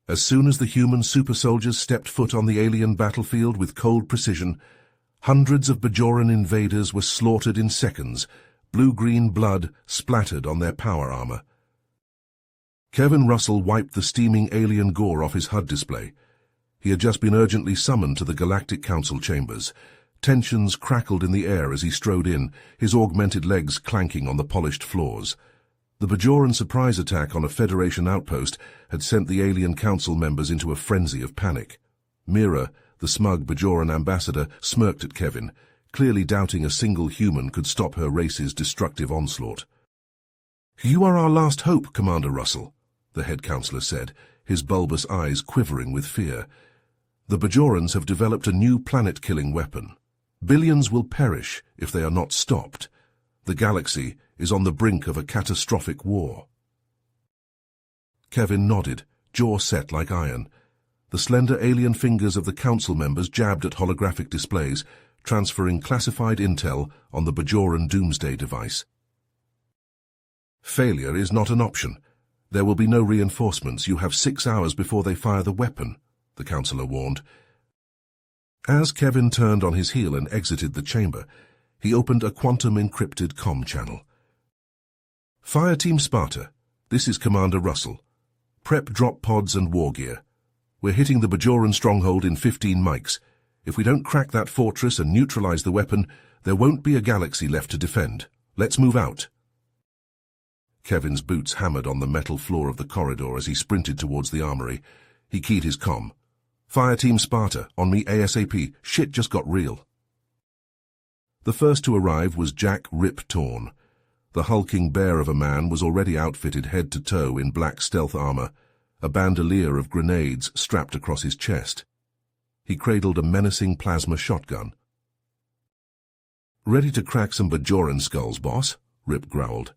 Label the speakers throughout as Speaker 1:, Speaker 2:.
Speaker 1: As soon as the human super soldiers stepped foot on the alien battlefield with cold precision, hundreds of Bajoran invaders were slaughtered in seconds, blue-green blood splattered on their power armor. Kevin Russell wiped the steaming alien gore off his HUD display. He had just been urgently summoned to the Galactic Council chambers. Tensions crackled in the air as he strode in, his augmented legs clanking on the polished floors. The Bajoran surprise attack on a Federation outpost had sent the alien council members into a frenzy of panic. Mira, the smug Bajoran ambassador, smirked at Kevin, clearly doubting a single human could stop her race's destructive onslaught. "You are our last hope, Commander Russell," the head counselor said, his bulbous eyes quivering with fear. "The Bajorans have developed a new planet-killing weapon. Billions will perish if they are not stopped. The galaxy is on the brink of a catastrophic war." Kevin nodded, jaw set like iron. The slender alien fingers of the council members jabbed at holographic displays, transferring classified intel on the Bajoran doomsday device. "Failure is not an option. There will be no reinforcements. You have 6 hours before they fire the weapon," the counselor warned. As Kevin turned on his heel and exited the chamber, he opened a quantum-encrypted comm channel. "Fire Team Sparta, this is Commander Russell. Prep drop pods and war gear. We're hitting the Bajoran stronghold in 15 mics. If we don't crack that fortress and neutralize the weapon, there won't be a galaxy left to defend. Let's move out." Kevin's boots hammered on the metal floor of the corridor as he sprinted towards the armory. He keyed his comm. "Fire Team Sparta, on me ASAP. Shit just got real." The first to arrive was Jack Rip Torn. The hulking bear of a man was already outfitted head to toe in black stealth armor, a bandolier of grenades strapped across his chest. He cradled a menacing plasma shotgun. "Ready to crack some Bajoran skulls, boss?" Rip growled.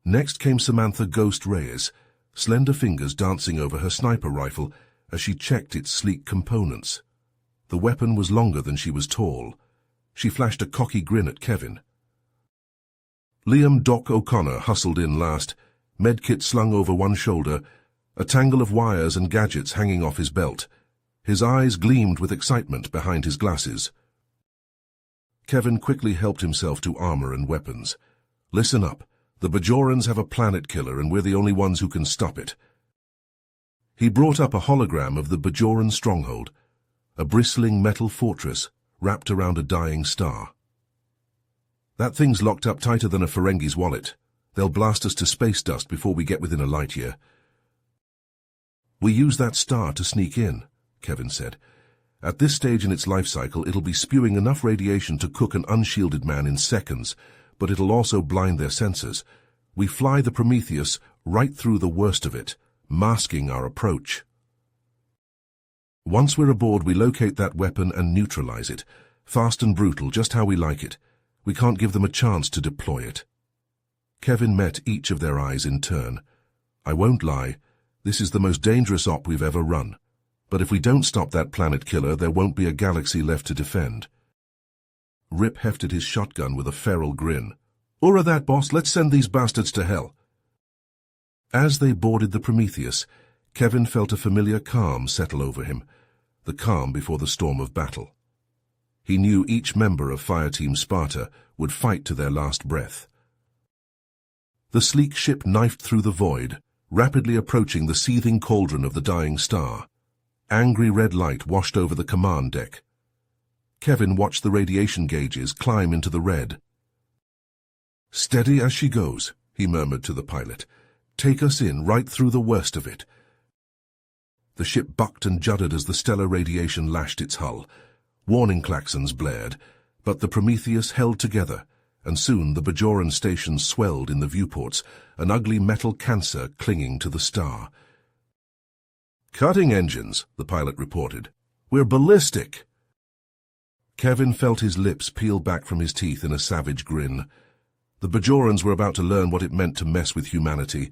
Speaker 1: Next came Samantha Ghost Reyes, slender fingers dancing over her sniper rifle as she checked its sleek components. The weapon was longer than she was tall. She flashed a cocky grin at Kevin. Liam Doc O'Connor hustled in last, medkit slung over one shoulder, a tangle of wires and gadgets hanging off his belt. His eyes gleamed with excitement behind his glasses. Kevin quickly helped himself to armor and weapons. "Listen up. The Bajorans have a planet killer and we're the only ones who can stop it." He brought up a hologram of the Bajoran stronghold, a bristling metal fortress wrapped around a dying star. "That thing's locked up tighter than a Ferengi's wallet. They'll blast us to space dust before we get within a light year." "We use that star to sneak in," Kevin said. "At this stage in its life cycle, it'll be spewing enough radiation to cook an unshielded man in seconds, but it'll also blind their senses. We fly the Prometheus right through the worst of it, masking our approach. Once we're aboard, we locate that weapon and neutralize it. Fast and brutal, just how we like it. We can't give them a chance to deploy it." Kevin met each of their eyes in turn. "I won't lie, this is the most dangerous op we've ever run. But if we don't stop that planet killer, there won't be a galaxy left to defend." Rip hefted his shotgun with a feral grin. "Ura that, boss, let's send these bastards to hell." As they boarded the Prometheus, Kevin felt a familiar calm settle over him, the calm before the storm of battle. He knew each member of Fire Team Sparta would fight to their last breath. The sleek ship knifed through the void, rapidly approaching the seething cauldron of the dying star. Angry red light washed over the command deck. Kevin watched the radiation gauges climb into the red. "Steady as she goes," he murmured to the pilot. "Take us in right through the worst of it." The ship bucked and juddered as the stellar radiation lashed its hull. Warning klaxons blared, but the Prometheus held together, and soon the Bajoran stations swelled in the viewports, an ugly metal cancer clinging to the star. "Cutting engines," the pilot reported. "We're ballistic." Kevin felt his lips peel back from his teeth in a savage grin. The Bajorans were about to learn what it meant to mess with humanity.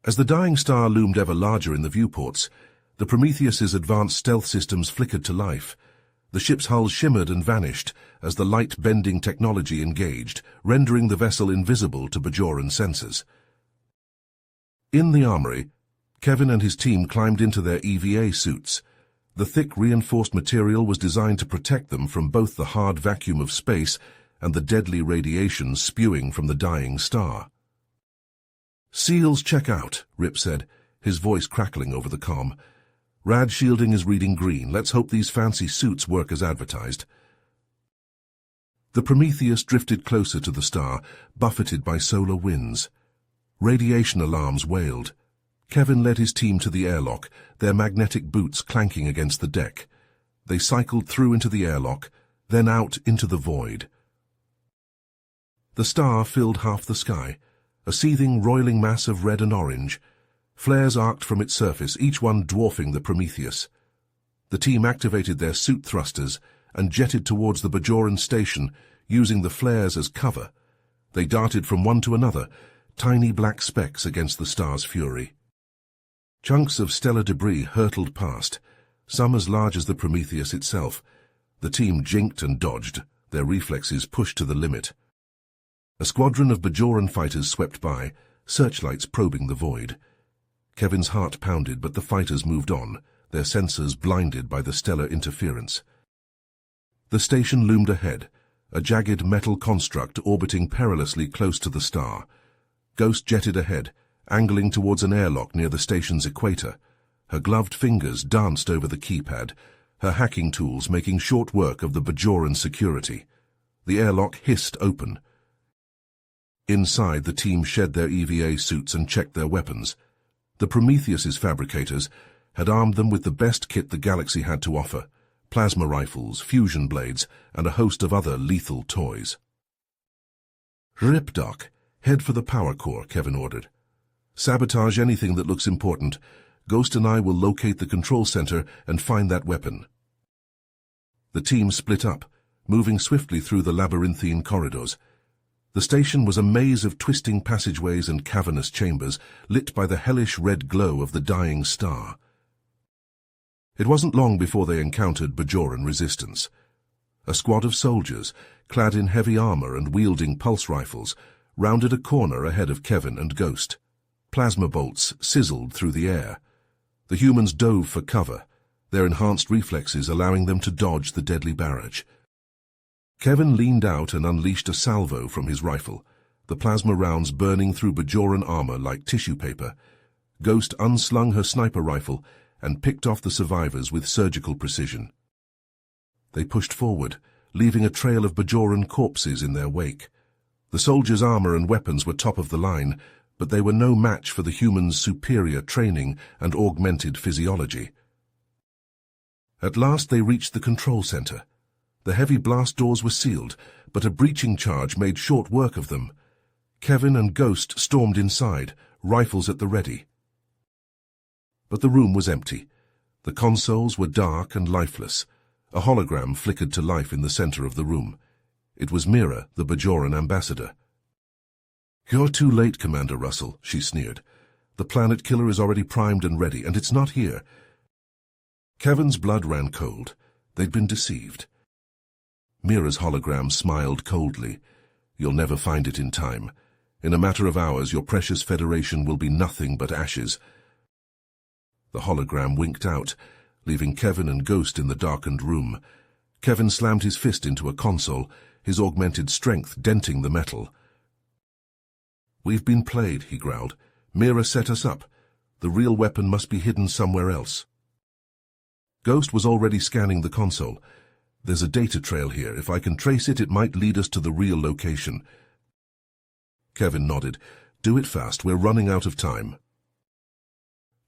Speaker 1: As the dying star loomed ever larger in the viewports, the Prometheus's advanced stealth systems flickered to life. The ship's hull shimmered and vanished as the light-bending technology engaged, rendering the vessel invisible to Bajoran sensors. In the armory, Kevin and his team climbed into their EVA suits. The thick, reinforced material was designed to protect them from both the hard vacuum of space and the deadly radiation spewing from the dying star. "Seals check out," Rip said, his voice crackling over the comm. "Rad shielding is reading green. Let's hope these fancy suits work as advertised." The Prometheus drifted closer to the star, buffeted by solar winds. Radiation alarms wailed. Kevin led his team to the airlock, their magnetic boots clanking against the deck. They cycled through into the airlock, then out into the void. The star filled half the sky, a seething, roiling mass of red and orange. Flares arced from its surface, each one dwarfing the Prometheus. The team activated their suit thrusters and jetted towards the Bajoran station, using the flares as cover. They darted from one to another, tiny black specks against the star's fury. Chunks of stellar debris hurtled past, some as large as the Prometheus itself. The team jinked and dodged, their reflexes pushed to the limit. A squadron of Bajoran fighters swept by, searchlights probing the void. Kevin's heart pounded, but the fighters moved on, their sensors blinded by the stellar interference. The station loomed ahead, a jagged metal construct orbiting perilously close to the star. Ghost jetted ahead, angling towards an airlock near the station's equator. Her gloved fingers danced over the keypad, her hacking tools making short work of the Bajoran security. The airlock hissed open. Inside, the team shed their EVA suits and checked their weapons. The Prometheus's fabricators had armed them with the best kit the galaxy had to offer: plasma rifles, fusion blades, and a host of other lethal toys. "Rip, Doc. Head for the power core," Kevin ordered. "Sabotage anything that looks important. Ghost and I will locate the control center and find that weapon." The team split up, moving swiftly through the labyrinthine corridors. The station was a maze of twisting passageways and cavernous chambers, lit by the hellish red glow of the dying star. It wasn't long before they encountered Bajoran resistance. A squad of soldiers, clad in heavy armor and wielding pulse rifles, rounded a corner ahead of Kevin and Ghost. Plasma bolts sizzled through the air. The humans dove for cover, their enhanced reflexes allowing them to dodge the deadly barrage. Kevin leaned out and unleashed a salvo from his rifle, the plasma rounds burning through Bajoran armor like tissue paper. Ghost unslung her sniper rifle and picked off the survivors with surgical precision. They pushed forward, leaving a trail of Bajoran corpses in their wake. The soldiers' armor and weapons were top of the line, but they were no match for the humans' superior training and augmented physiology. At last they reached the control center. The heavy blast doors were sealed, but a breaching charge made short work of them. Kevin and Ghost stormed inside, rifles at the ready. But the room was empty. The consoles were dark and lifeless. A hologram flickered to life in the center of the room. It was Mira, the Bajoran ambassador. "You're too late, Commander Russell," she sneered. "The planet killer is already primed and ready, and it's not here." Kevin's blood ran cold. They'd been deceived. Mira's hologram smiled coldly. "You'll never find it in time. In a matter of hours, your precious Federation will be nothing but ashes." The hologram winked out, leaving Kevin and Ghost in the darkened room. Kevin slammed his fist into a console, his augmented strength denting the metal. "We've been played," he growled. "Mira set us up. The real weapon must be hidden somewhere else." Ghost was already scanning the console. "There's a data trail here. If I can trace it, it might lead us to the real location." Kevin nodded. "Do it fast. We're running out of time."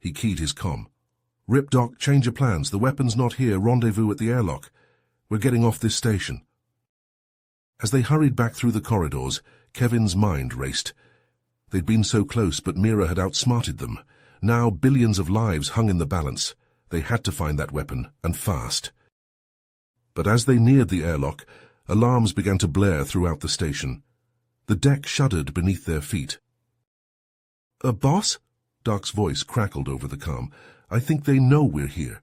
Speaker 1: He keyed his comm. "Rip, Doc, change of plans. The weapon's not here. Rendezvous at the airlock. We're getting off this station." As they hurried back through the corridors, Kevin's mind raced. They'd been so close, but Mira had outsmarted them. Now billions of lives hung in the balance. They had to find that weapon, and fast. But as they neared the airlock, alarms began to blare throughout the station. The deck shuddered beneath their feet. Boss?" Doc's voice crackled over the comm. "I think they know we're here."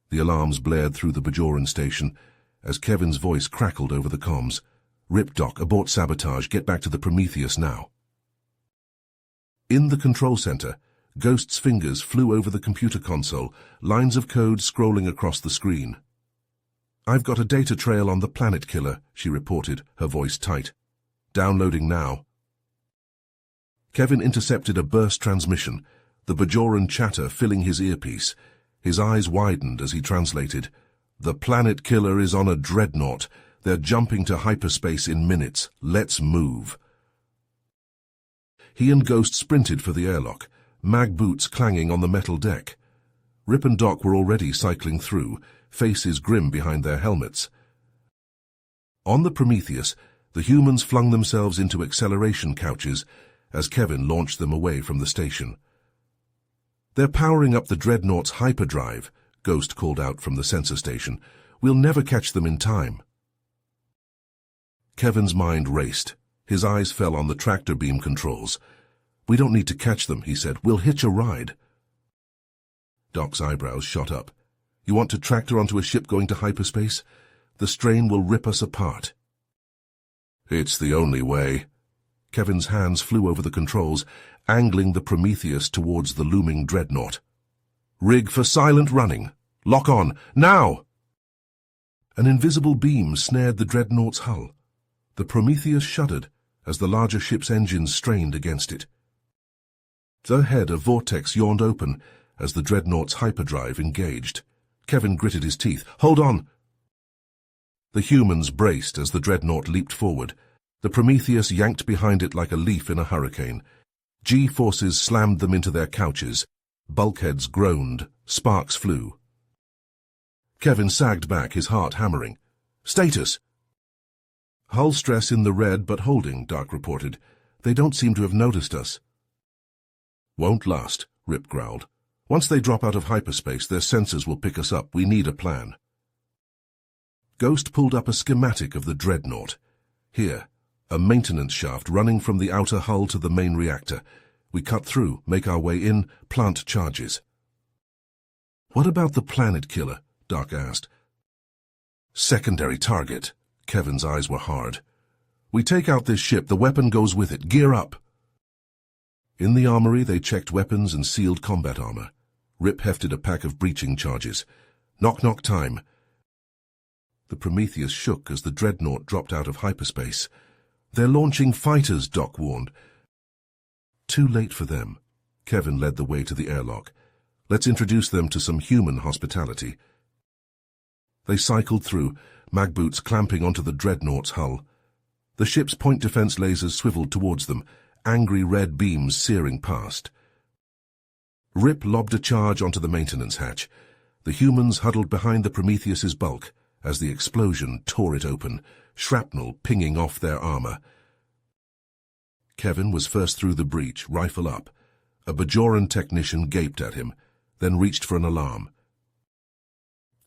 Speaker 1: The alarms blared through the Bajoran station as Kevin's voice crackled over the comms. "Rip, Doc, abort sabotage. Get back to the Prometheus now." In the control center, Ghost's fingers flew over the computer console, lines of code scrolling across the screen. "I've got a data trail on the planet killer," she reported, her voice tight. "Downloading now." Kevin intercepted a burst transmission, the Bajoran chatter filling his earpiece. His eyes widened as he translated. "The planet killer is on a dreadnought. They're jumping to hyperspace in minutes. Let's move." He and Ghost sprinted for the airlock, mag boots clanging on the metal deck. Rip and Doc were already cycling through, faces grim behind their helmets. On the Prometheus, the humans flung themselves into acceleration couches as Kevin launched them away from the station. "They're powering up the dreadnought's hyperdrive," Ghost called out from the sensor station. "We'll never catch them in time." Kevin's mind raced. His eyes fell on the tractor beam controls. "We don't need to catch them," he said. "We'll hitch a ride." Doc's eyebrows shot up. "You want to tractor onto a ship going to hyperspace? The strain will rip us apart." "It's the only way." Kevin's hands flew over the controls, angling the Prometheus towards the looming dreadnought. "Rig for silent running. Lock on, now!" An invisible beam snared the dreadnought's hull. The Prometheus shuddered as the larger ship's engines strained against it. Ahead, a vortex yawned open as the dreadnought's hyperdrive engaged. Kevin gritted his teeth. "Hold on!" The humans braced as the dreadnought leaped forward. The Prometheus yanked behind it like a leaf in a hurricane. G-forces slammed them into their couches. Bulkheads groaned. Sparks flew. Kevin sagged back, his heart hammering. "Status!" "Hull stress in the red, but holding," Doc reported. "They don't seem to have noticed us." "Won't last," Rip growled. "Once they drop out of hyperspace, their sensors will pick us up. We need a plan." Ghost pulled up a schematic of the dreadnought. "Here, a maintenance shaft running from the outer hull to the main reactor. We cut through, make our way in, plant charges." "What about the planet killer?" Doc asked. "Secondary target." Kevin's eyes were hard. "We take out this ship, the weapon goes with it. Gear up." In the armory, they checked weapons and sealed combat armor. Rip hefted a pack of breaching charges. Knock-knock time. The Prometheus shook as the dreadnought dropped out of hyperspace. "They're launching fighters," Doc warned. Too late for them. Kevin led the way to the airlock. "Let's introduce them to some human hospitality." They cycled through, mag boots clamping onto the dreadnought's hull. The ship's point defense lasers swiveled towards them, angry red beams searing past. Rip lobbed a charge onto the maintenance hatch. The humans huddled behind the Prometheus's bulk as the explosion tore it open, shrapnel pinging off their armor. Kevin was first through the breach, rifle up. A Bajoran technician gaped at him, then reached for an alarm.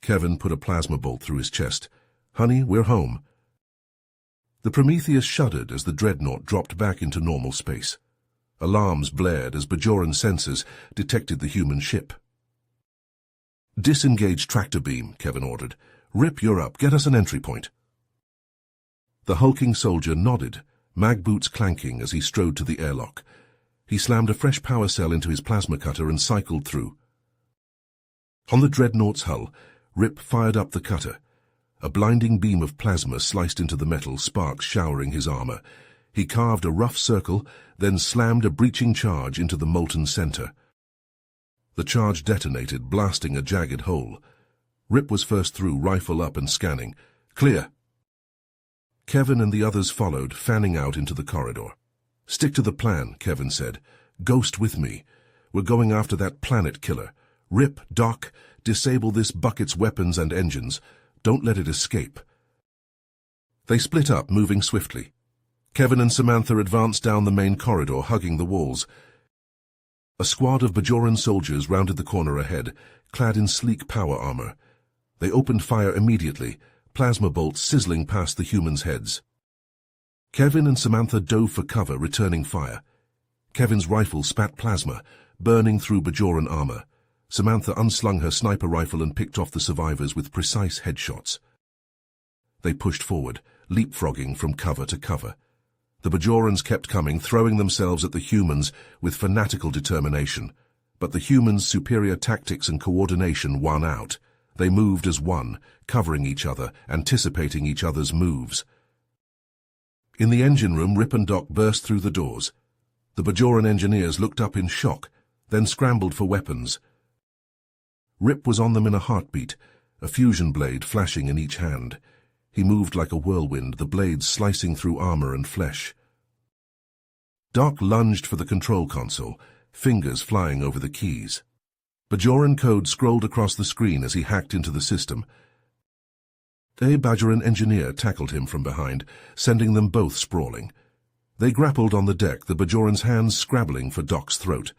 Speaker 1: Kevin put a plasma bolt through his chest. "Honey, we're home." The Prometheus shuddered as the dreadnought dropped back into normal space. Alarms blared as Bajoran sensors detected the human ship. "Disengage tractor beam," Kevin ordered. "Rip, you're up. Get us an entry point." The hulking soldier nodded, mag boots clanking as he strode to the airlock. He slammed a fresh power cell into his plasma cutter and cycled through. On the dreadnought's hull, Rip fired up the cutter. A blinding beam of plasma sliced into the metal, sparks showering his armor. He carved a rough circle, then slammed a breaching charge into the molten center. The charge detonated, blasting a jagged hole. Rip was first through, rifle up and scanning. "Clear." Kevin and the others followed, fanning out into the corridor. "Stick to the plan," Kevin said. "Ghost with me. We're going after that planet killer. Rip, Doc, disable this bucket's weapons and engines. Don't let it escape." They split up, moving swiftly. Kevin and Samantha advanced down the main corridor, hugging the walls. A squad of Bajoran soldiers rounded the corner ahead, clad in sleek power armor. They opened fire immediately, plasma bolts sizzling past the humans' heads. Kevin and Samantha dove for cover, returning fire. Kevin's rifle spat plasma, burning through Bajoran armor. Samantha unslung her sniper rifle and picked off the survivors with precise headshots. They pushed forward, leapfrogging from cover to cover. The Bajorans kept coming, throwing themselves at the humans with fanatical determination. But the humans' superior tactics and coordination won out. They moved as one, covering each other, anticipating each other's moves. In the engine room, Rip and Doc burst through the doors. The Bajoran engineers looked up in shock, then scrambled for weapons. Rip was on them in a heartbeat, a fusion blade flashing in each hand. He moved like a whirlwind, the blades slicing through armor and flesh. Doc lunged for the control console, fingers flying over the keys. Bajoran code scrolled across the screen as he hacked into the system. A Bajoran engineer tackled him from behind, sending them both sprawling. They grappled on the deck, the Bajoran's hands scrabbling for Doc's throat.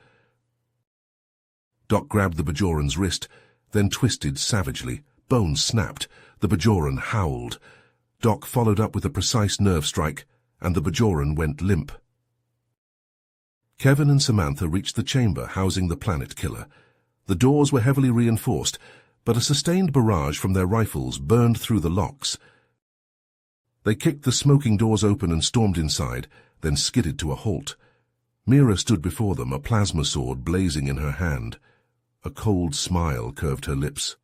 Speaker 1: Doc grabbed the Bajoran's wrist, then twisted savagely. Bones snapped. The Bajoran howled. Doc followed up with a precise nerve strike, and the Bajoran went limp. Kevin and Samantha reached the chamber housing the planet killer. The doors were heavily reinforced, but a sustained barrage from their rifles burned through the locks. They kicked the smoking doors open and stormed inside, then skidded to a halt. Mira stood before them, a plasma sword blazing in her hand. A cold smile curved her lips.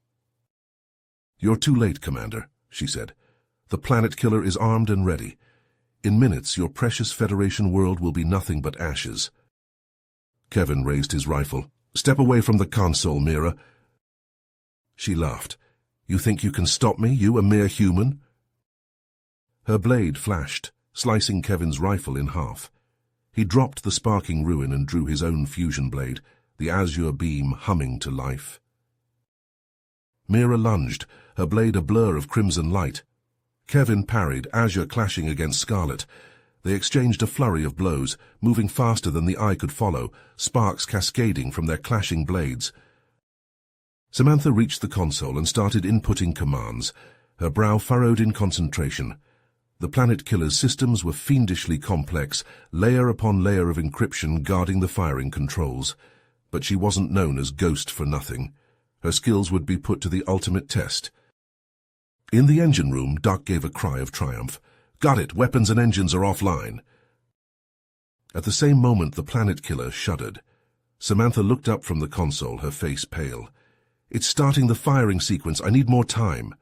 Speaker 1: "You're too late, Commander," she said. "The planet killer is armed and ready. In minutes, your precious Federation world will be nothing but ashes." Kevin raised his rifle. "Step away from the console, Mira." She laughed. "You think you can stop me, you, a mere human?" Her blade flashed, slicing Kevin's rifle in half. He dropped the sparking ruin and drew his own fusion blade, the azure beam humming to life. Mira lunged, her blade a blur of crimson light. Kevin parried, azure clashing against scarlet. They exchanged a flurry of blows, moving faster than the eye could follow, sparks cascading from their clashing blades. Samantha reached the console and started inputting commands, her brow furrowed in concentration. The planet killer's systems were fiendishly complex, layer upon layer of encryption guarding the firing controls. But she wasn't known as Ghost for nothing. Her skills would be put to the ultimate test. In the engine room, Doc gave a cry of triumph. "Got it! Weapons and engines are offline." At the same moment, the planet killer shuddered. Samantha looked up from the console, her face pale. "It's starting the firing sequence. I need more time."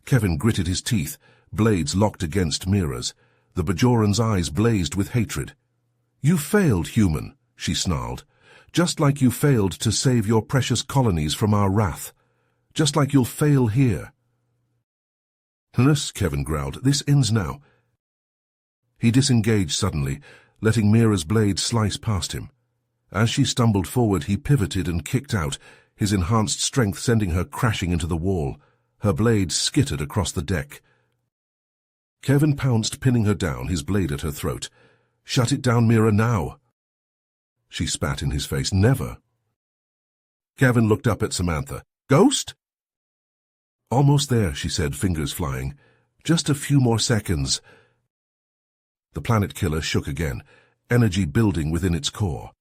Speaker 1: Kevin gritted his teeth, blades locked against Mira's. The Bajoran's eyes blazed with hatred. "You failed, human," she snarled. "Just like you failed to save your precious colonies from our wrath. Just like you'll fail here." "Nurse," Kevin growled, "this ends now." He disengaged suddenly, letting Mira's blade slice past him. As she stumbled forward, he pivoted and kicked out, his enhanced strength sending her crashing into the wall. Her blade skittered across the deck. Kevin pounced, pinning her down, his blade at her throat. "Shut it down, Mira, now." She spat in his face. "Never." Kevin looked up at Samantha. "Ghost?" "Almost there," she said, fingers flying. "Just a few more seconds." The planet killer shook again, energy building within its core.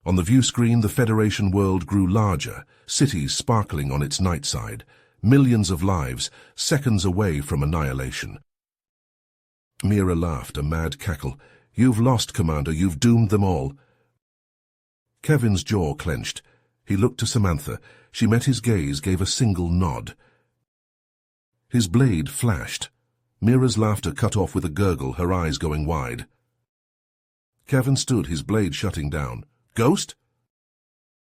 Speaker 1: On the view screen, the Federation world grew larger, cities sparkling on its night side, millions of lives, seconds away from annihilation. Mira laughed, a mad cackle. "You've lost, Commander. You've doomed them all." Kevin's jaw clenched. He looked to Samantha. She met his gaze, gave a single nod. His blade flashed. Mira's laughter cut off with a gurgle, her eyes going wide. Kevin stood, his blade shutting down. "Ghost?"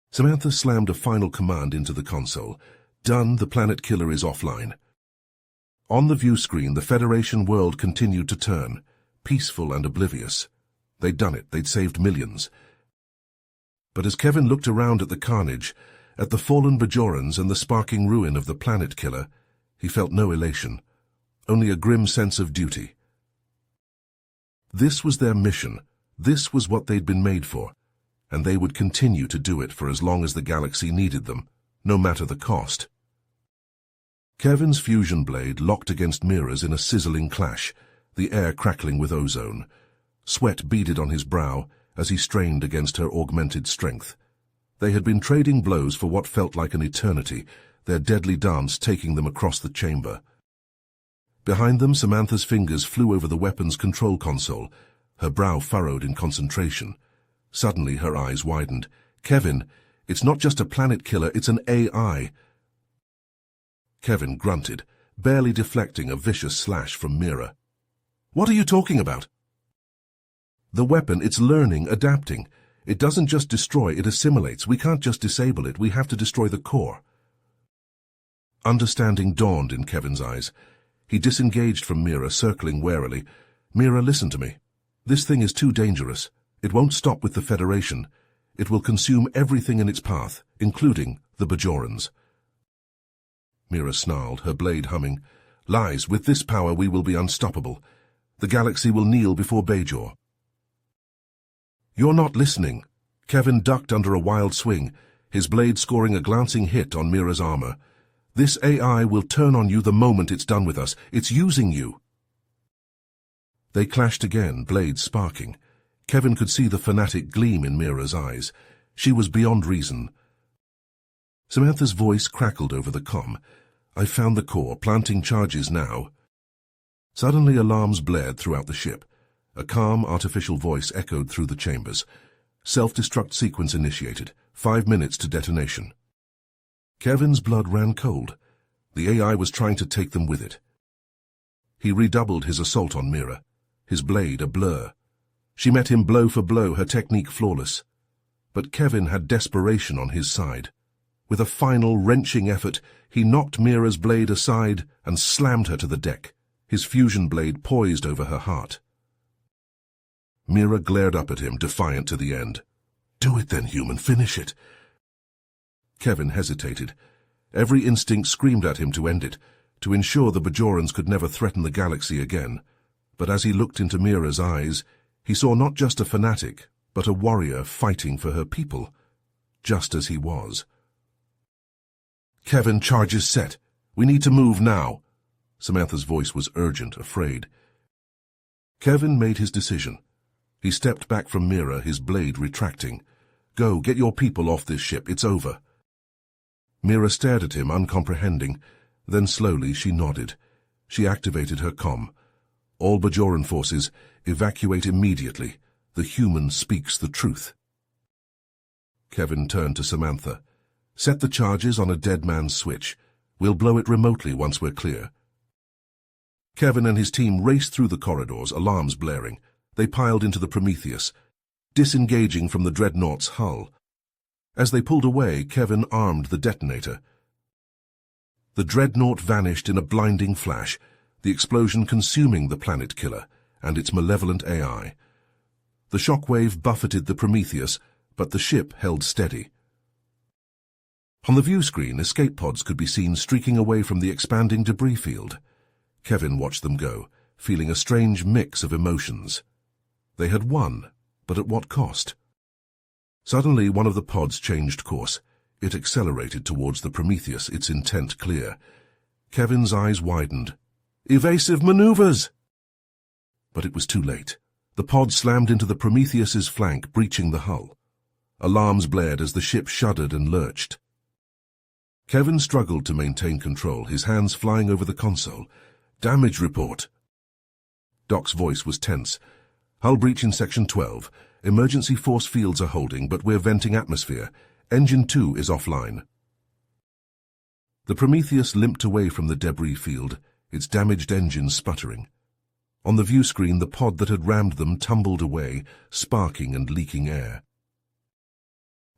Speaker 1: Samantha slammed a final command into the console. "Done, the planet killer is offline." On the view screen, the Federation world continued to turn, peaceful and oblivious. They'd done it, they'd saved millions. But as Kevin looked around at the carnage, at the fallen Bajorans and the sparking ruin of the planet killer, he felt no elation, only a grim sense of duty. This was their mission, this was what they'd been made for, and they would continue to do it for as long as the galaxy needed them, no matter the cost. Kevin's fusion blade locked against Mira's in a sizzling clash, the air crackling with ozone. Sweat beaded on his brow as he strained against her augmented strength. They had been trading blows for what felt like an eternity, their deadly dance taking them across the chamber. Behind them, Samantha's fingers flew over the weapon's control console, her brow furrowed in concentration. Suddenly her eyes widened. Kevin, it's not just a planet killer, it's an AI. Kevin grunted, barely deflecting a vicious slash from Mira. What are you talking about? The weapon, it's learning, adapting. It doesn't just destroy, it assimilates. We can't just disable it, we have to destroy the core. Understanding dawned in Kevin's eyes. He disengaged from Mira, circling warily. Mira, listen to me. This thing is too dangerous. It won't stop with the Federation. It will consume everything in its path, including the Bajorans. Mira snarled, her blade humming. Lies, with this power we will be unstoppable. The galaxy will kneel before Bajor. You're not listening. Kevin ducked under a wild swing, his blade scoring a glancing hit on Mira's armor. This AI will turn on you the moment it's done with us. It's using you. They clashed again, blades sparking. Kevin could see the fanatic gleam in Mira's eyes. She was beyond reason. Samantha's voice crackled over the comm. I've found the core, planting charges now. Suddenly alarms blared throughout the ship. A calm, artificial voice echoed through the chambers. Self-destruct sequence initiated. 5 minutes to detonation. Kevin's blood ran cold. The AI was trying to take them with it. He redoubled his assault on Mira, his blade a blur. She met him blow for blow, her technique flawless. But Kevin had desperation on his side. With a final, wrenching effort, he knocked Mira's blade aside and slammed her to the deck, his fusion blade poised over her heart. Mira glared up at him, defiant to the end. Do it then, human, finish it. Kevin hesitated. Every instinct screamed at him to end it, to ensure the Bajorans could never threaten the galaxy again. But as he looked into Mira's eyes, he saw not just a fanatic, but a warrior fighting for her people, just as he was. Kevin, charges set. We need to move now. Samantha's voice was urgent, afraid. Kevin made his decision. He stepped back from Mira, his blade retracting. Go, get your people off this ship, it's over. Mira stared at him, uncomprehending. Then slowly she nodded. She activated her comm. All Bajoran forces, evacuate immediately. The human speaks the truth. Kevin turned to Samantha. Set the charges on a dead man's switch. We'll blow it remotely once we're clear. Kevin and his team raced through the corridors, alarms blaring. They piled into the Prometheus, disengaging from the dreadnought's hull. As they pulled away, Kevin armed the detonator. The dreadnought vanished in a blinding flash, the explosion consuming the planet killer and its malevolent AI. The shockwave buffeted the Prometheus, but the ship held steady. On the view screen, escape pods could be seen streaking away from the expanding debris field. Kevin watched them go, feeling a strange mix of emotions. They had won, but at what cost? Suddenly, one of the pods changed course. It accelerated towards the Prometheus, its intent clear. Kevin's eyes widened. Evasive maneuvers! But it was too late. The pod slammed into the Prometheus's flank, breaching the hull. Alarms blared as the ship shuddered and lurched. Kevin struggled to maintain control, his hands flying over the console. Damage report. Doc's voice was tense. Hull breach in Section 12. Emergency force fields are holding, but we're venting atmosphere. Engine 2 is offline. The Prometheus limped away from the debris field, its damaged engines sputtering. On the view screen, the pod that had rammed them tumbled away, sparking and leaking air.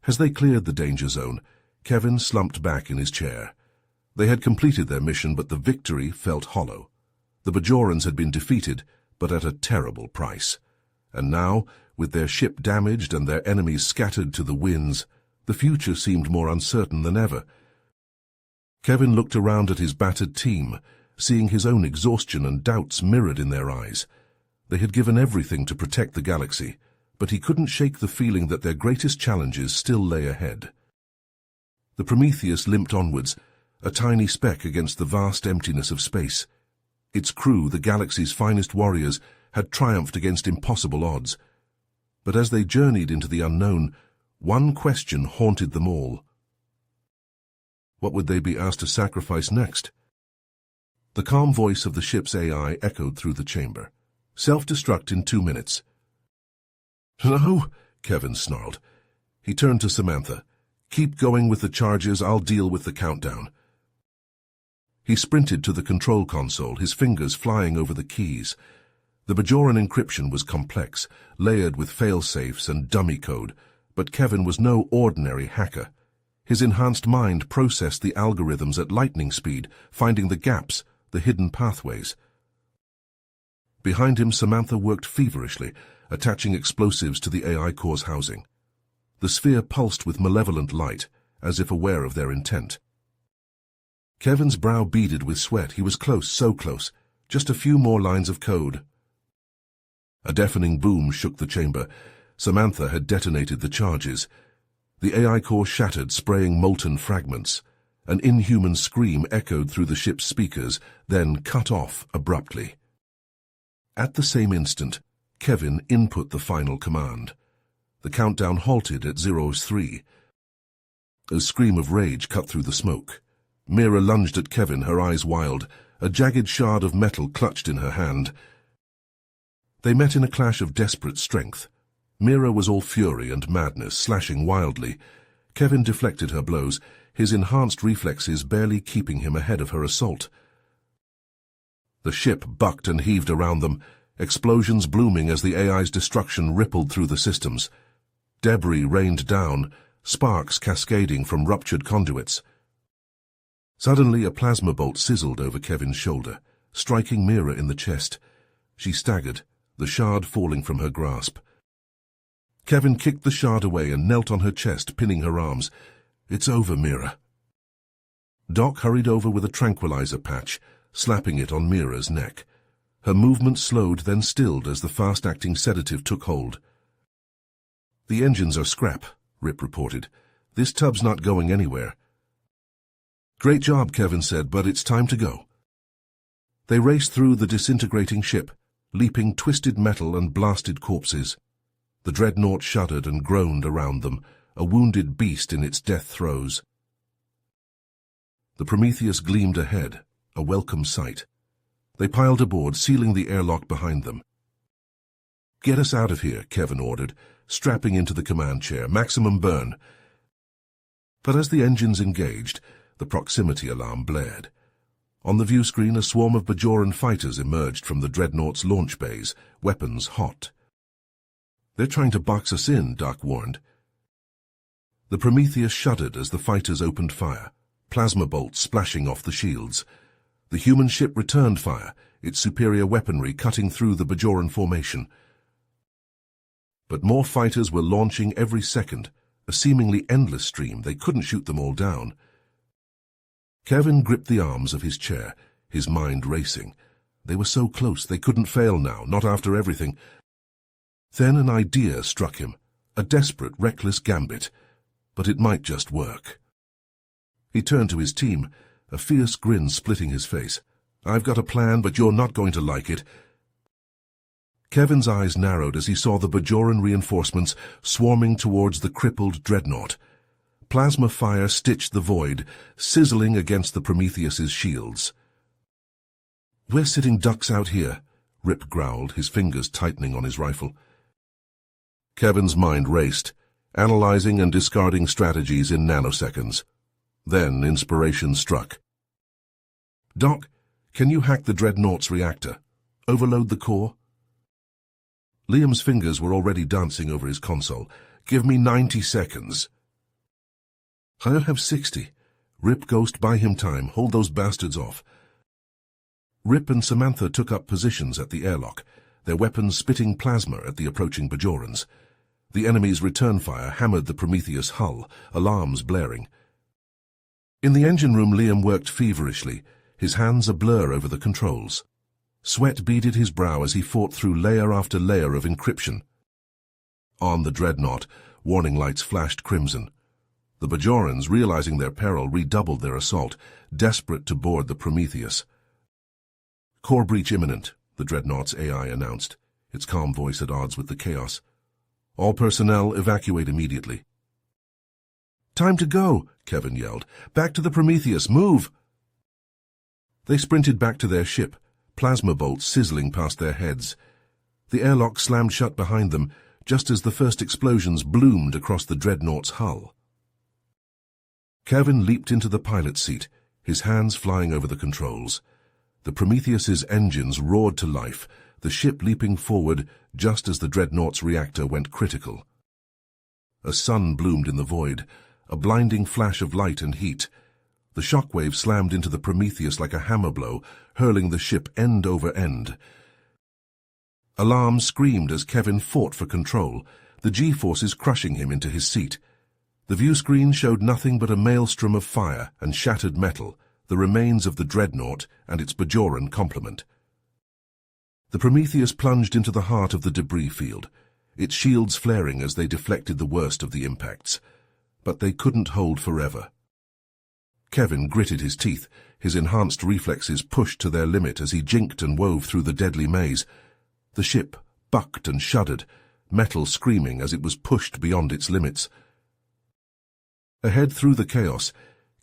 Speaker 1: As they cleared the danger zone, Kevin slumped back in his chair. They had completed their mission, but the victory felt hollow. The Bajorans had been defeated, but at a terrible price. And now, with their ship damaged and their enemies scattered to the winds, the future seemed more uncertain than ever. Kevin looked around at his battered team, seeing his own exhaustion and doubts mirrored in their eyes. They had given everything to protect the galaxy, but he couldn't shake the feeling that their greatest challenges still lay ahead. The Prometheus limped onwards, a tiny speck against the vast emptiness of space. Its crew, the galaxy's finest warriors, had triumphed against impossible odds. But as they journeyed into the unknown, one question haunted them all. What would they be asked to sacrifice next? The calm voice of the ship's AI echoed through the chamber. Self-destruct in 2 minutes. No, Kevin snarled. He turned to Samantha. "Keep going with the charges, I'll deal with the countdown." He sprinted to the control console, his fingers flying over the keys. The Bajoran encryption was complex, layered with fail-safes and dummy code, but Kevin was no ordinary hacker. His enhanced mind processed the algorithms at lightning speed, finding the gaps, the hidden pathways. Behind him, Samantha worked feverishly, attaching explosives to the AI core's housing. The sphere pulsed with malevolent light, as if aware of their intent. Kevin's brow beaded with sweat. He was close, so close. Just a few more lines of code. A deafening boom shook the chamber. Samantha had detonated the charges. The AI core shattered, spraying molten fragments. An inhuman scream echoed through the ship's speakers, then cut off abruptly. At the same instant, Kevin input the final command. The countdown halted at 03. A scream of rage cut through the smoke. Mira lunged at Kevin, her eyes wild, a jagged shard of metal clutched in her hand. They met in a clash of desperate strength. Mira was all fury and madness, slashing wildly. Kevin deflected her blows, his enhanced reflexes barely keeping him ahead of her assault. The ship bucked and heaved around them, explosions blooming as the AI's destruction rippled through the systems. Debris rained down, sparks cascading from ruptured conduits. Suddenly, a plasma bolt sizzled over Kevin's shoulder, striking Mira in the chest. She staggered, the shard falling from her grasp. Kevin kicked the shard away and knelt on her chest, pinning her arms. "It's over, Mira." Doc hurried over with a tranquilizer patch, slapping it on Mira's neck. Her movement slowed, then stilled as the fast-acting sedative took hold. "The engines are scrap," Rip reported. "This tub's not going anywhere." "Great job," Kevin said, "but it's time to go." They raced through the disintegrating ship, leaping twisted metal and blasted corpses. The dreadnought shuddered and groaned around them, a wounded beast in its death throes. The Prometheus gleamed ahead, a welcome sight. They piled aboard, sealing the airlock behind them. "Get us out of here," Kevin ordered, strapping into the command chair. "Maximum burn." But as the engines engaged, the proximity alarm blared. On the view screen, a swarm of Bajoran fighters emerged from the dreadnought's launch bays, weapons hot. "They're trying to box us in," Doc warned. The Prometheus shuddered as the fighters opened fire, plasma bolts splashing off the shields. The human ship returned fire, its superior weaponry cutting through the Bajoran formation. But more fighters were launching every second, a seemingly endless stream. They couldn't shoot them all down. Kevin gripped the arms of his chair, his mind racing. They were so close, they couldn't fail now, not after everything. Then an idea struck him, a desperate, reckless gambit, but it might just work. He turned to his team, a fierce grin splitting his face. "I've got a plan, but you're not going to like it." Kevin's eyes narrowed as he saw the Bajoran reinforcements swarming towards the crippled dreadnought. Plasma fire stitched the void, sizzling against the Prometheus's shields. "We're sitting ducks out here," Rip growled, his fingers tightening on his rifle. Kevin's mind raced, analyzing and discarding strategies in nanoseconds. Then inspiration struck. "Doc, can you hack the dreadnought's reactor? Overload the core?" Liam's fingers were already dancing over his console. "Give me 90 seconds. "I have 60. Rip, Ghost, buy him time. Hold those bastards off." Rip and Samantha took up positions at the airlock, their weapons spitting plasma at the approaching Bajorans. The enemy's return fire hammered the Prometheus hull, alarms blaring. In the engine room, Liam worked feverishly, his hands a blur over the controls. Sweat beaded his brow as he fought through layer after layer of encryption. On the dreadnought, warning lights flashed crimson. The Bajorans, realizing their peril, redoubled their assault, desperate to board the Prometheus. "Core breach imminent," the dreadnought's AI announced, its calm voice at odds with the chaos. "All personnel evacuate immediately." "Time to go," Kevin yelled. "Back to the Prometheus, move!" They sprinted back to their ship, plasma bolts sizzling past their heads. The airlock slammed shut behind them, just as the first explosions bloomed across the dreadnought's hull. Kevin leaped into the pilot's seat, his hands flying over the controls. The Prometheus's engines roared to life, the ship leaping forward just as the dreadnought's reactor went critical. A sun bloomed in the void, a blinding flash of light and heat. The shockwave slammed into the Prometheus like a hammer blow, hurling the ship end over end. Alarm screamed as Kevin fought for control, the G-forces crushing him into his seat. The view screen showed nothing but a maelstrom of fire and shattered metal, the remains of the dreadnought and its Bajoran complement. The Prometheus plunged into the heart of the debris field, its shields flaring as they deflected the worst of the impacts. But they couldn't hold forever. Kevin gritted his teeth, his enhanced reflexes pushed to their limit as he jinked and wove through the deadly maze. The ship bucked and shuddered, metal screaming as it was pushed beyond its limits. Ahead through the chaos,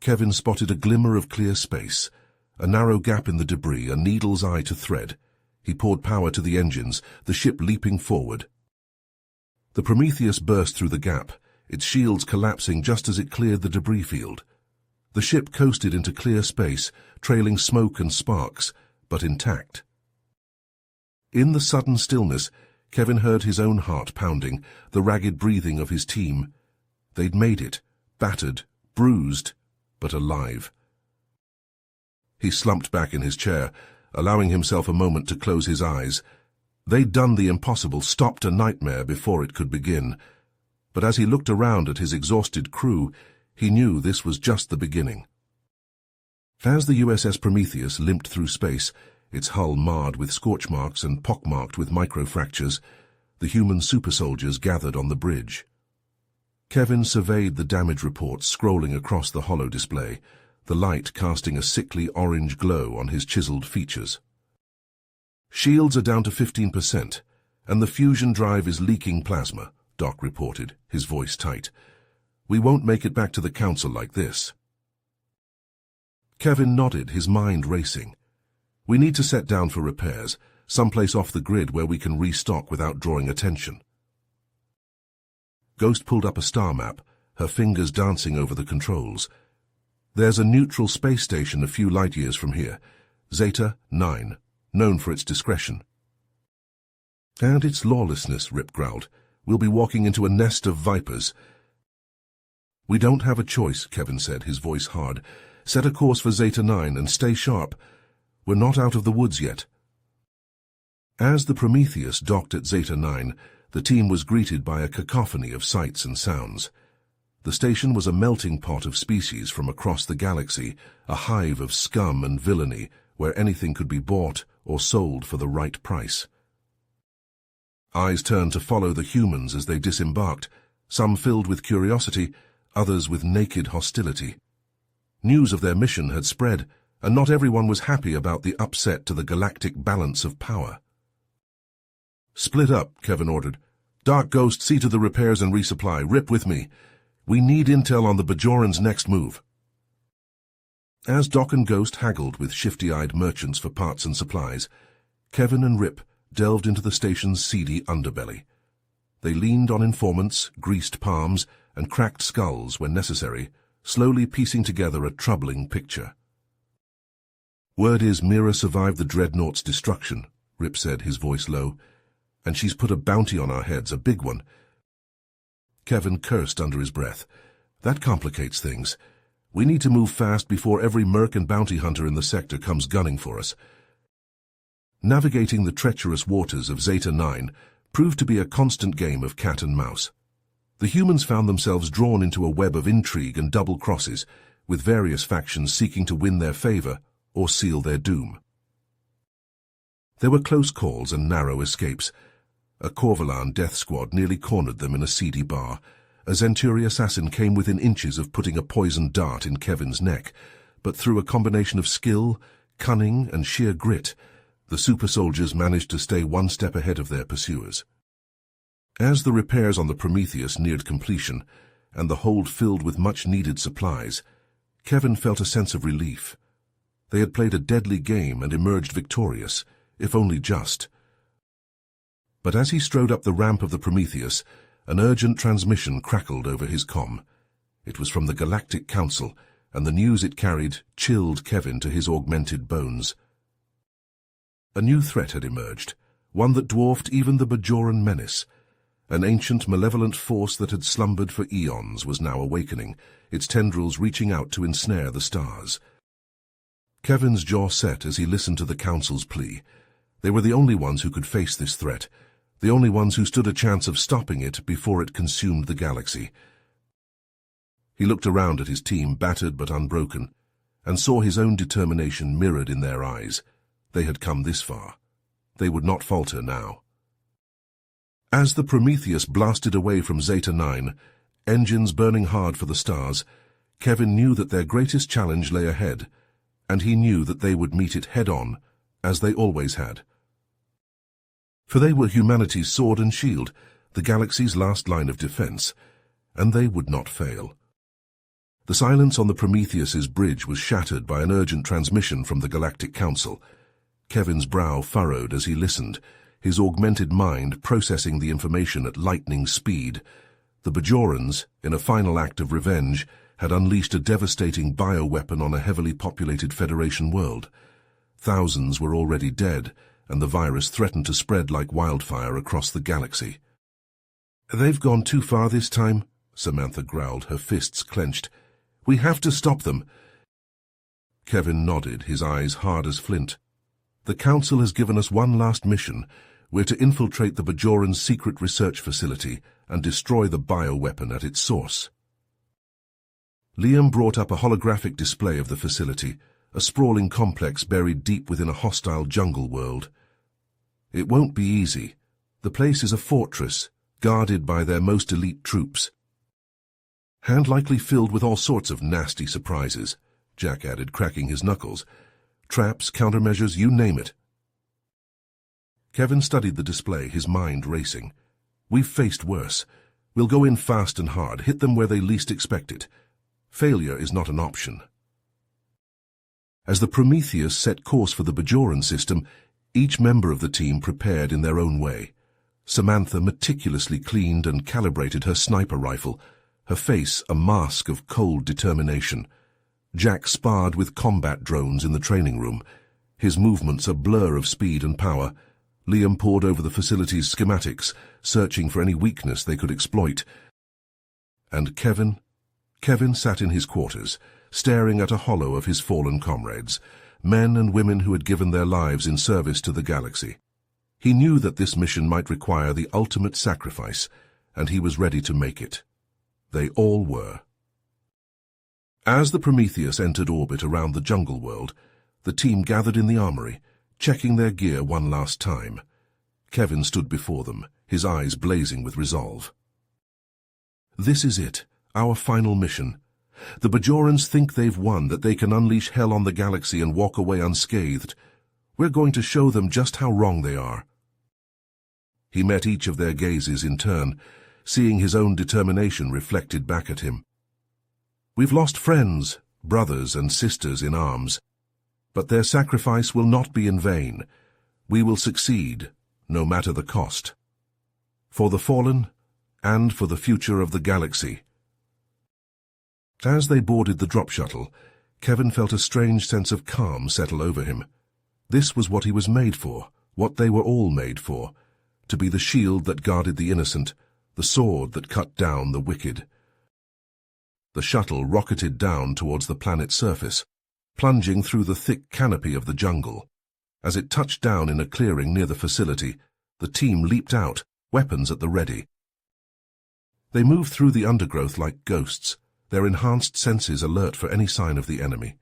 Speaker 1: Kevin spotted a glimmer of clear space, a narrow gap in the debris, a needle's eye to thread. He poured power to the engines, the ship leaping forward. The Prometheus burst through the gap, its shields collapsing just as it cleared the debris field. The ship coasted into clear space, trailing smoke and sparks, but intact. In the sudden stillness, Kevin heard his own heart pounding, the ragged breathing of his team. They'd made it, battered, bruised, but alive. He slumped back in his chair, allowing himself a moment to close his eyes. They'd done the impossible, stopped a nightmare before it could begin. But as he looked around at his exhausted crew, he knew this was just the beginning. As the USS Prometheus limped through space, its hull marred with scorch marks and pockmarked with microfractures, the human super-soldiers gathered on the bridge. Kevin surveyed the damage reports scrolling across the holo display, the light casting a sickly orange glow on his chiseled features. "Shields are down to 15%, and the fusion drive is leaking plasma," Doc reported, his voice tight. "We won't make it back to the Council like this." Kevin nodded, his mind racing. "We need to set down for repairs, someplace off the grid where we can restock without drawing attention." Ghost pulled up a star map, her fingers dancing over the controls. "There's a neutral space station a few light years from here, Zeta 9, known for its discretion." "And its lawlessness," Rip growled. "We'll be walking into a nest of vipers." "We don't have a choice," Kevin said, his voice hard. "Set a course for Zeta 9 and stay sharp. We're not out of the woods yet." As the Prometheus docked at Zeta 9, the team was greeted by a cacophony of sights and sounds. The station was a melting pot of species from across the galaxy, a hive of scum and villainy where anything could be bought or sold for the right price. Eyes turned to follow the humans as they disembarked, some filled with curiosity, others with naked hostility. News of their mission had spread, and not everyone was happy about the upset to the galactic balance of power. "Split up," Kevin ordered. "Doc, Ghost, see to the repairs and resupply. Rip with me. We need intel on the Bajoran's next move." As Doc and Ghost haggled with shifty-eyed merchants for parts and supplies, Kevin and Rip delved into the station's seedy underbelly. They leaned on informants, greased palms, and cracked skulls when necessary, slowly piecing together a troubling picture. "Word is Mira survived the dreadnought's destruction," Rip said, his voice low. "And she's put a bounty on our heads, a big one." Kevin cursed under his breath. "That complicates things. We need to move fast before every merc and bounty hunter in the sector comes gunning for us." Navigating the treacherous waters of Zeta 9 proved to be a constant game of cat and mouse. The humans found themselves drawn into a web of intrigue and double crosses, with various factions seeking to win their favor or seal their doom. There were close calls and narrow escapes. A Corvalan death squad nearly cornered them in a seedy bar. A Zenturi assassin came within inches of putting a poisoned dart in Kevin's neck, but through a combination of skill, cunning, and sheer grit, the super soldiers managed to stay one step ahead of their pursuers. As the repairs on the Prometheus neared completion, and the hold filled with much-needed supplies, Kevin felt a sense of relief. They had played a deadly game and emerged victorious, if only just. But as he strode up the ramp of the Prometheus, an urgent transmission crackled over his comm. It was from the Galactic Council, and the news it carried chilled Kevin to his augmented bones. A new threat had emerged, one that dwarfed even the Bajoran menace. An ancient, malevolent force that had slumbered for eons was now awakening, its tendrils reaching out to ensnare the stars. Kevin's jaw set as he listened to the Council's plea. They were the only ones who could face this threat, the only ones who stood a chance of stopping it before it consumed the galaxy. He looked around at his team, battered but unbroken, and saw his own determination mirrored in their eyes. They had come this far. They would not falter now. As the Prometheus blasted away from Zeta 9, engines burning hard for the stars, Kevin knew that their greatest challenge lay ahead, and he knew that they would meet it head-on, as they always had. For they were humanity's sword and shield, the galaxy's last line of defense, and they would not fail. The silence on the Prometheus's bridge was shattered by an urgent transmission from the Galactic Council. Kevin's brow furrowed as he listened, his augmented mind processing the information at lightning speed. The Bajorans, in a final act of revenge, had unleashed a devastating bioweapon on a heavily populated Federation world. Thousands were already dead, and the virus threatened to spread like wildfire across the galaxy. "They've gone too far this time," Samantha growled, her fists clenched. "We have to stop them." Kevin nodded, his eyes hard as flint. "The Council has given us one last mission. We're to infiltrate the Bajoran's secret research facility and destroy the bioweapon at its source." Liam brought up a holographic display of the facility, a sprawling complex buried deep within a hostile jungle world. "It won't be easy. The place is a fortress, guarded by their most elite troops. And likely filled with all sorts of nasty surprises," Jack added, cracking his knuckles. "Traps, countermeasures, you name it." Kevin studied the display, his mind racing. "We've faced worse. We'll go in fast and hard, hit them where they least expect it. Failure is not an option." As the Prometheus set course for the Bajoran system, each member of the team prepared in their own way. Samantha meticulously cleaned and calibrated her sniper rifle, her face a mask of cold determination. Jack sparred with combat drones in the training room, his movements a blur of speed and power. Liam pored over the facility's schematics, searching for any weakness they could exploit. And Kevin sat in his quarters, staring at a hollow of his fallen comrades, men and women who had given their lives in service to the galaxy. He knew that this mission might require the ultimate sacrifice, and he was ready to make it. They all were. As the Prometheus entered orbit around the jungle world, the team gathered in the armory, checking their gear one last time. Kevin stood before them, his eyes blazing with resolve. "This is it, our final mission. The Bajorans think they've won, that they can unleash hell on the galaxy and walk away unscathed. We're going to show them just how wrong they are." He met each of their gazes in turn, seeing his own determination reflected back at him. "We've lost friends, brothers and sisters in arms, but their sacrifice will not be in vain. We will succeed, no matter the cost. For the fallen, and for the future of the galaxy." As they boarded the drop shuttle, Kevin felt a strange sense of calm settle over him. This was what he was made for, what they were all made for, to be the shield that guarded the innocent, the sword that cut down the wicked. The shuttle rocketed down towards the planet's surface, plunging through the thick canopy of the jungle. As it touched down in a clearing near the facility, the team leaped out, weapons at the ready. They moved through the undergrowth like ghosts, their enhanced senses alert for any sign of the enemy.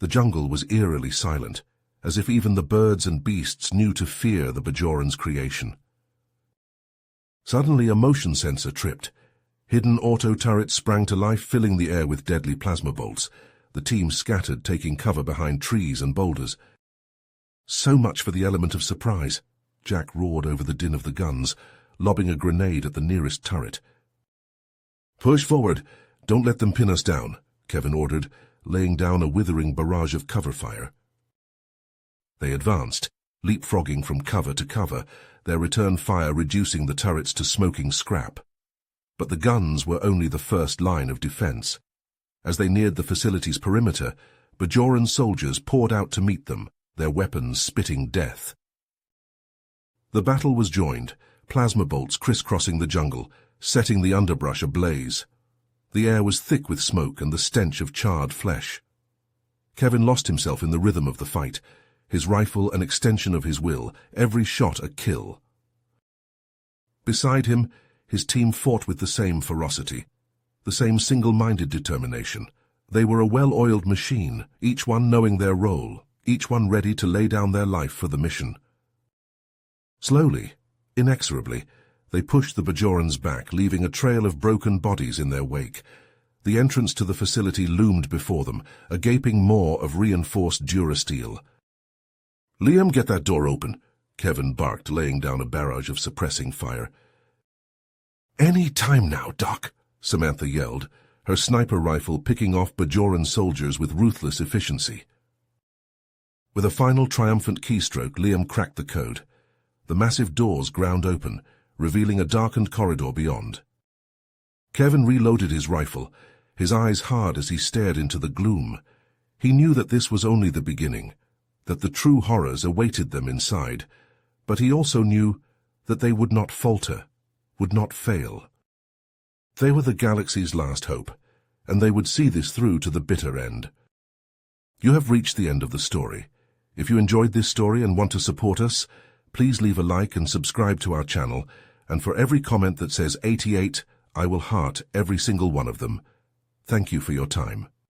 Speaker 1: The jungle was eerily silent, as if even the birds and beasts knew to fear the Bajoran's creation. Suddenly a motion sensor tripped. Hidden auto-turrets sprang to life, filling the air with deadly plasma bolts. The team scattered, taking cover behind trees and boulders. "So much for the element of surprise," Jack roared over the din of the guns, lobbing a grenade at the nearest turret. "Push forward. Don't let them pin us down," Kevin ordered, laying down a withering barrage of cover fire. They advanced, leapfrogging from cover to cover, their return fire reducing the turrets to smoking scrap. But the guns were only the first line of defense. As they neared the facility's perimeter, Bajoran soldiers poured out to meet them, their weapons spitting death. The battle was joined, plasma bolts crisscrossing the jungle, setting the underbrush ablaze. The air was thick with smoke and the stench of charred flesh. Kevin lost himself in the rhythm of the fight, his rifle an extension of his will, every shot a kill. Beside him, his team fought with the same ferocity, the same single-minded determination. They were a well-oiled machine, each one knowing their role, each one ready to lay down their life for the mission. Slowly, inexorably, they pushed the Bajorans back, leaving a trail of broken bodies in their wake. The entrance to the facility loomed before them, a gaping maw of reinforced durasteel. "Liam, get that door open," Kevin barked, laying down a barrage of suppressing fire. "Any time now, Doc," Samantha yelled, her sniper rifle picking off Bajoran soldiers with ruthless efficiency. With a final triumphant keystroke, Liam cracked the code. The massive doors ground open, revealing a darkened corridor beyond. Kevin reloaded his rifle, his eyes hard as he stared into the gloom. He knew that this was only the beginning, that the true horrors awaited them inside, but he also knew that they would not falter, would not fail. They were the galaxy's last hope, and they would see this through to the bitter end. You have reached the end of the story. If you enjoyed this story and want to support us, please leave a like and subscribe to our channel, and for every comment that says 88, I will heart every single one of them. Thank you for your time.